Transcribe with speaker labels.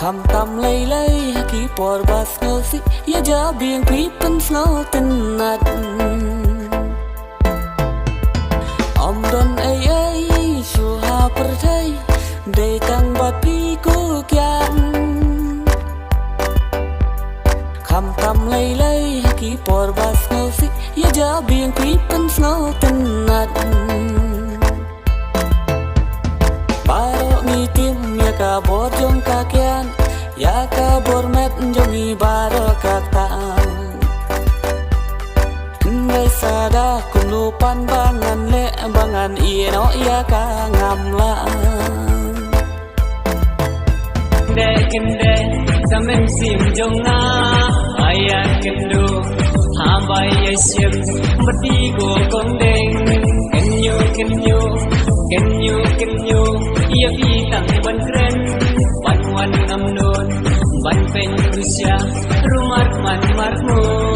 Speaker 1: kham tam lay lay ki por bas ngau si ya ja biang pi pen ngau tin nat yomdon ei shuh pylthei dei tangbad phako kyaid kham tam lay lay ki por bas ngau si ya ja biang pi pen ngau tin nat baro mi tim ya ka bor jong ka kyan ya ka bor met jongi baro ka ta ngai sada kunu pan bangan le bangan no ya ka ngam la kyndehkyndeh sa mynsiem jongnga kyndehkyndeh hambai mynsiem bati go kong deng kenyu ia pi tang ban kren ban wan ngam non ban pen rusya rumar man marmo